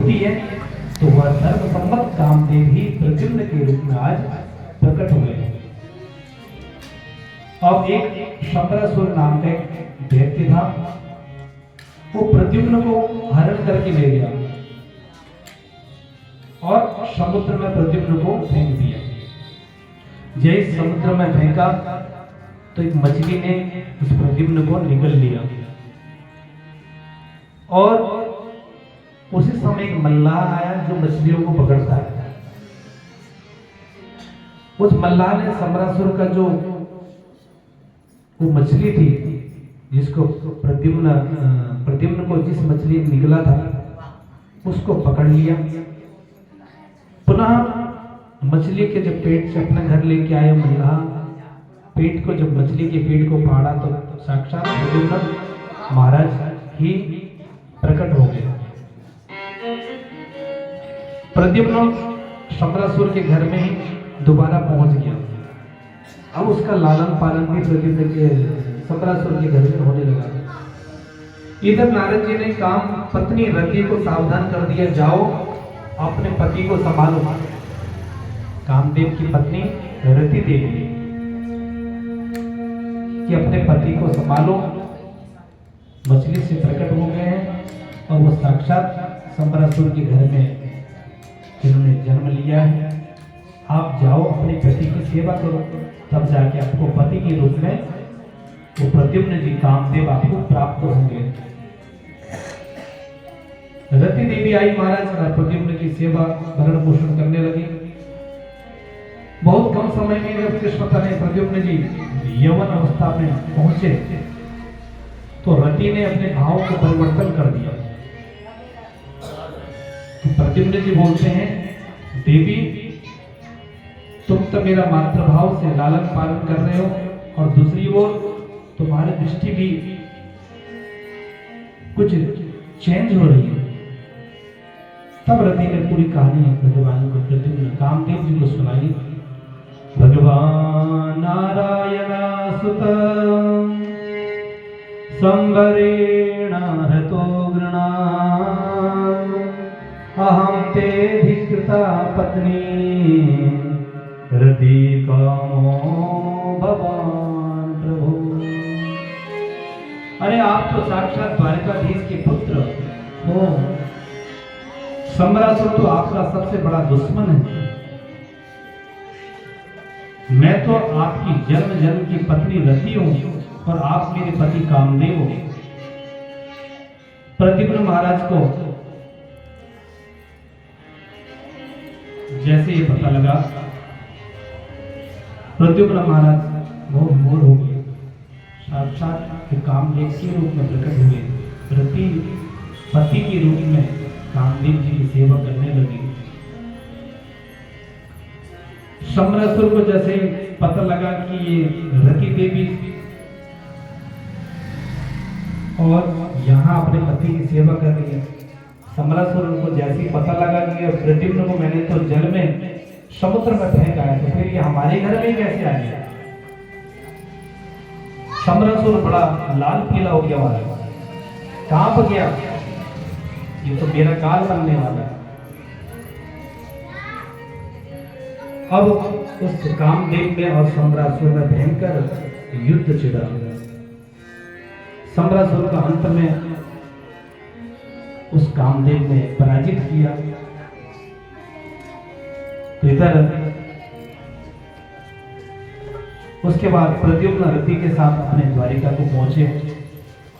होती है तो वह सर्वसम्मत कामदेव ही प्रद्युम्न के रूप में आज प्रकट हुए। अब एक शंबरासुर नाम का एक व्यक्ति था, वो प्रद्युम्न को हरण करके ले गया और समुद्र में प्रद्युम्न को फेंक दिया। जैसे समुद्र में फेंका तो एक मछली ने उस प्रद्युम्न को निगल लिया और उसी समय एक मल्लाह आया जो मछलियों को पकड़ता है। उस मल्लाह ने शंबरासुर का जो वो मछली थी जिसको प्रद्युम्न को जिस मछली निगला था उसको पकड़ लिया। पुनः मछली के जब पेट से अपने घर लेके आए मल्लाह, पेट को जब मछली के पेट को फाड़ा तो साक्षात प्रद्युम्न महाराज ही प्रकट हो गए। प्रद्युम्न शंबरासुर के घर में ही दोबारा पहुंच गया। अब उसका लालन पालन भी प्रद्युम्न के शंबरासुर के घर में होने लगा। इधर नारद जी ने काम पत्नी रति को सावधान कर दिया, जाओ अपने पति को संभालो। कामदेव की पत्नी रति देवी कि अपने पति को संभालो, मछली से प्रकट हो गए हैं और वो साक्षात शंबरासुर के घर में जिन्होंने जन्म लिया है। आप जाओ अपने पति की सेवा करो, तब जाके आपको पति के रूप में वो प्रद्युम्न जी कामदेव आपको प्राप्त होंगे। रति देवी आई महाराज और प्रद्युम्न की सेवा भरण पोषण करने लगी। बहुत कम समय में जब कृष्णता ने प्रद्युम्न जी यौवन अवस्था में पहुंचे तो रति ने अपने भाव को परिवर्तन कर दिया। तो प्रद्युम्न जी बोलते हैं, देवी तुम तो मेरा मातृभाव से लालन पालन कर रहे हो और दूसरी ओर तुम्हारी दृष्टि भी कुछ चेंज हो रही है। तब रति ने पूरी कहानी भगवान को प्रद्युम्न कामदेव जी को सुनाई। भगवान नारायण सुत संवरेण हतो गृणा अहं ते धिकृता पत्नी रति कामो भवान प्रभु। अरे आप तो साक्षात द्वारकाधीश के पुत्र हो। शंबरासुर तो आपका सबसे बड़ा दुश्मन है। मैं तो आपकी जन्म जन्म की पत्नी रति हूं और आप मेरे पति कामदेव हो। प्रद्युम्न महाराज को जैसे ये पता लगा, प्रद्युम्न महाराज बहुत मोर हो गए, साक्षात कामदेव के रूप में प्रकट हुए। रति पति के रूप में कामदेव जी की सेवा करने लगी। शंबरासुर को जैसे पता लगा कि ये रति देवी और यहाँ अपने पति की सेवा कर रही है, शंबरासुर को जैसे पता लगा कि प्रद्युम्न को मैंने तो जल में समुद्र में फेंक आया, तो फिर ये हमारे घर में कैसे आ गया। शंबरासुर बड़ा लाल पीला हो गया, वाला कहां पर गया, ये तो मेरा काल बनने वाला है। अब उस कामदेव में और शंबरासुर में भयंकर युद्ध छिड़ा। शंबरासुर का अंत में उस कामदेव ने पराजित किया। तो इधर उसके बाद प्रद्युम्न रति के साथ अपने द्वारिका को पहुंचे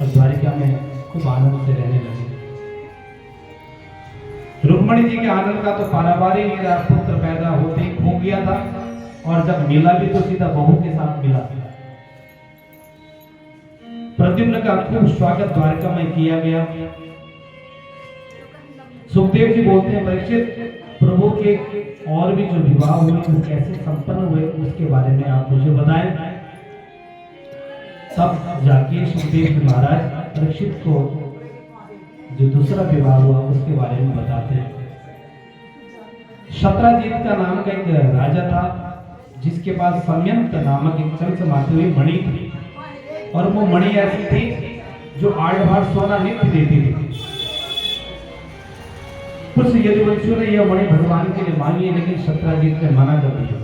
और द्वारिका में खूब आनंद से रहने लगे। रुक्मणी जी के आनंद का तो पारावार ही नहीं रहा। पुत्र पैदा होते ही खो गया था और जब मिला भी तो सीधा बहू के साथ मिला। प्रद्युम्न का खूब स्वागत द्वारका में किया गया। सुखदेव जी बोलते हैं, परीक्षित प्रभु के और भी जो विवाह हुए वो कैसे संपन्न हुए उसके बारे में आप मुझे बताएं। तब जाके सुखदेव जी महाराज परीक्षित को जो दूसरा विवाह हुआ उसके बारे में बताते हैं। शत्राजीत का नाम का एक राजा था जिसके पास संयंत नामक एक चमचमाती हुई मणि थी और वो मणि ऐसी थी जो 8 बार सोना नित्य देती थी। कुछ यदुवंशियों ने यह मणि भगवान के लिए मांगी है, लेकिन सत्राजित ने मना कर दिया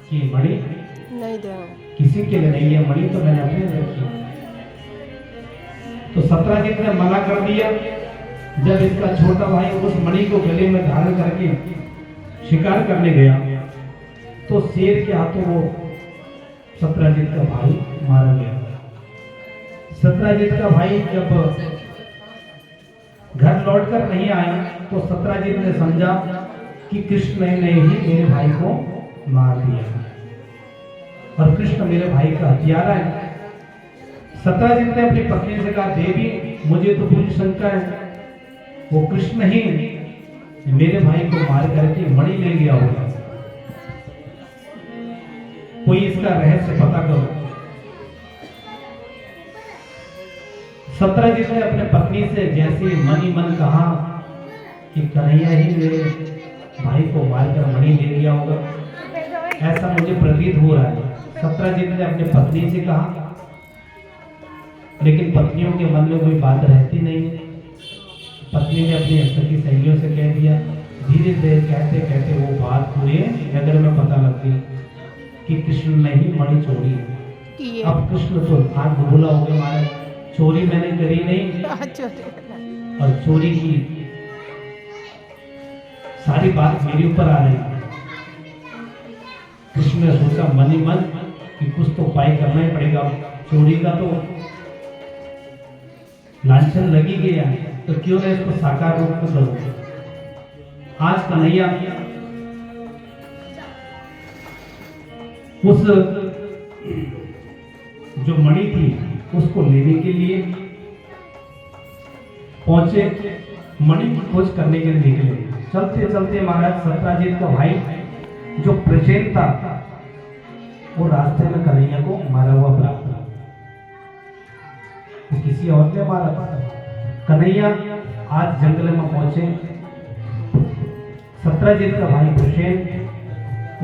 कि मणि नहीं देंगे, किसी के लिए नहीं है, मणि तो मैंने अपने लिए रखी। तो सत्राजित ने मना कर दिया। जब इसका छोटा भाई उस मणि को गले में धारण करके शिकार करने गया तो शेर के हाथों वो सत्राजित का भाई मारा गया। सत्राजित का भाई जब घर लौटकर नहीं आया तो सत्राजित ने समझा कि कृष्ण ने ही मेरे भाई को मार दिया और कृष्ण मेरे भाई का हथियारा है। सत्राजित ने अपनी पत्नी से कहा, देवी मुझे तो पूरी शंका है, वो कृष्ण ही मेरे भाई को मार करके मणि ले गया होगा, कोई इसका रहस्य पता करो। सत्राजित ने अपने पत्नी से जैसे मन ही मन कहा कि कन्हैया ही मेरे भाई को मारकर मणि ले गया होगा, ऐसा मुझे प्रतीत हो रहा है। सत्राजित ने अपने पत्नी से कहा, लेकिन पत्नियों के मन में कोई बात रहती नहीं है। पत्नी ने अपनी सखी सहेलियों से कह दिया। धीरे धीरे कहते कहते वो बात पूरे नगर में पता लग गई कि कृष्ण ने ही मणि चोरी है। अब कृष्ण तो हाथ भूला हो गया, महाराज चोरी मैंने करी नहीं और चोरी की सारी बात मेरे ऊपर आ रही है। कृष्ण ने सोचा मन ही मन कि कुछ तो उपाय करना ही पड़ेगा, चोरी का तो लांछन लगी गया है, तो क्यों ना इसको साकार रूप में करूं। आज कन्हैया उस जो मणि थी उसको लेने के लिए पहुंचे, मणि की खोज करने के लिए निकले। चलते चलते महाराज सत्राजित का भाई जो प्रचेन था वो रास्ते में कन्हैया को मारा हुआ प्राप्त हुआ। तो किसी और ने मारा था। कन्हैया आज जंगल में पहुंचे। सत्राजित का भाई प्रचेन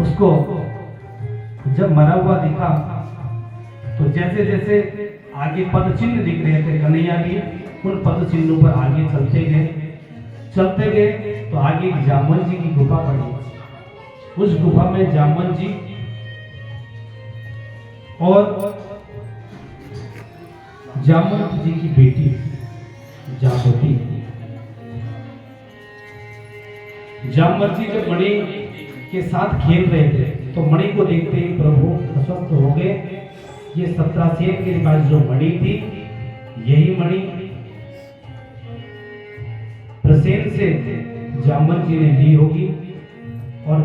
उसको जब मरा हुआ दिखा तो जैसे जैसे आगे पद चिन्ह दिख रहे थे, कन्हैया भी उन पद चिन्हों पर आगे चलते गए तो आगे जामवंत जी की गुफा पड़ी। उस गुफा में जामवंत जी और जामवंत जी की बेटी जामवती। जामवंत जी जब मणि के साथ खेल रहे थे तो मणि को देखते ही प्रभु प्रसन्न हो गए। ये सत्रासेन के पास जो मणि थी यही मणि प्रसेन से जामवंत जी ने ली होगी और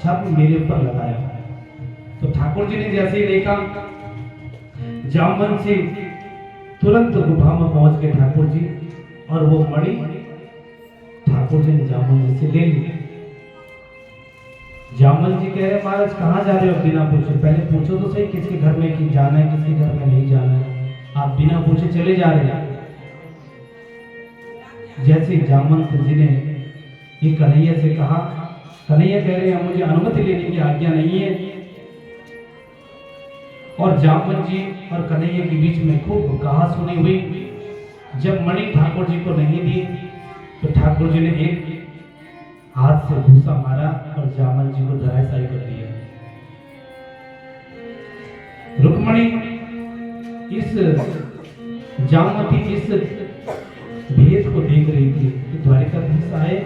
छप मेरे ऊपर लगाया। तो ठाकुर जी ने जैसे ही देखा जामवंत जी तुरंत गुफा में पहुंच गए ठाकुर जी, और वो मणि ठाकुर जी ने जामवंत जी से ले ली। जामवंत जी कह रहे महाराज कहाँ जा रहे हो बिना पूछे, पहले पूछो तो सही किसके घर में कि जाना है, किसके घर में नहीं जाना है, आप बिना पूछे चले जा रहे हैं। जैसे जामवंत जी ने ये कन्हैया से कहा, कन्हैया कह रहे हैं मुझे अनुमति लेने की आज्ञा नहीं है। और जामवंत जी और कन्हैया के बीच में खूब कहा सुनी हुई। जब मणि ठाकुर जी को नहीं दी तो ठाकुर जी ने एक हाथ से घूसा मारा और जामवंत जी को धराशायी कर दिया। रुक्मणी इस जामवती इस भेद को देख रही थी कि द्वारिकाधीश आए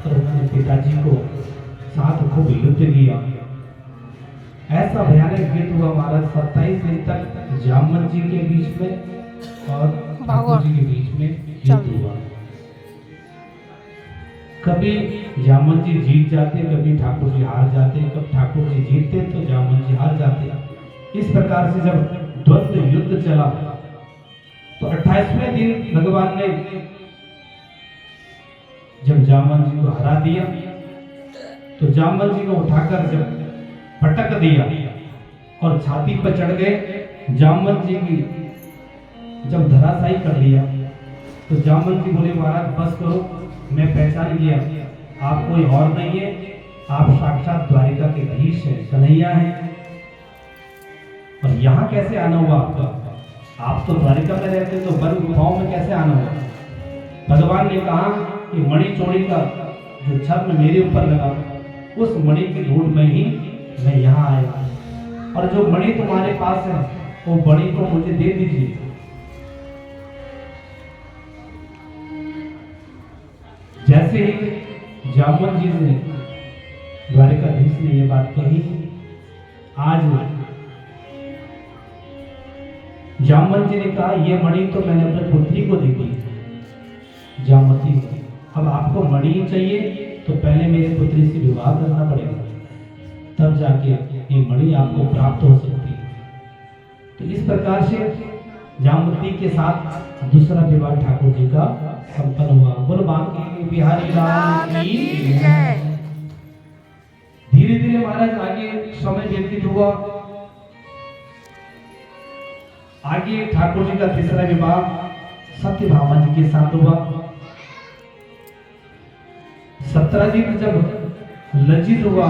और उन्होंने पिताजी को साथ खूब युद्ध किया। ऐसा भयानक युद्ध हुआ महाराज 27 दिन तक जामवंत जी के बीच में और ठाकुर जी के बीच में युद्ध हुआ। कभी जामवंत जी जीत जाते, कभी ठाकुर जी हार जाते, कब ठाकुर जी जीतते तो जामवंत जी हार जाते। इस प्रकार से जब द्वंद्व युद्ध चला तो 28वें दिन भगवान ने जब जामवंत जी को हरा दिया तो जामवंत जी को उठाकर जब पटक दिया और छाती पर चढ़ गए, जामवंत जी की जब धराशायी कर दिया तो जामवंत जी बोले महाराज बस करो, मैं पहचान गया आप कोई और नहीं है, आप साक्षात द्वारिका के धीश हैं, कन्हैया हैं। और यहाँ कैसे आना हुआ आपका, आप तो द्वारिका में रहते तो वन गुफाओं में कैसे आना हुआ। भगवान ने कहा कि मणि चोरी का जो छर्म मेरे ऊपर लगा, उस मणि की ढूंढ में ही मैं यहाँ आया, और जो मणि तुम्हारे पास है वो मणि को मुझे दे दीजिए। जैसे ही जामवंत जी ने, द्वारिकाधीश ने ये बात कही, आज जामवंत जी ने कहा ये मणि तो मैंने अपनी पुत्री को दे दी, जामवती को, अब आपको मणि चाहिए तो पहले मेरी पुत्री से विवाह करना पड़ेगा, तब जाके ये मणि आपको प्राप्त हो सकती है। तो इस प्रकार से जामवती के साथ दूसरा विवाह ठाकुर जी का संपन्न हुआ। बोलो बांके बिहारी लाल की जय। धीरे धीरे महाराज आगे समय व्यतीत हुआ, आगे ठाकुर जी का तीसरा विवाह सत्यभामा जी के साथ हुआ। 17 दिन जब लज्जित हुआ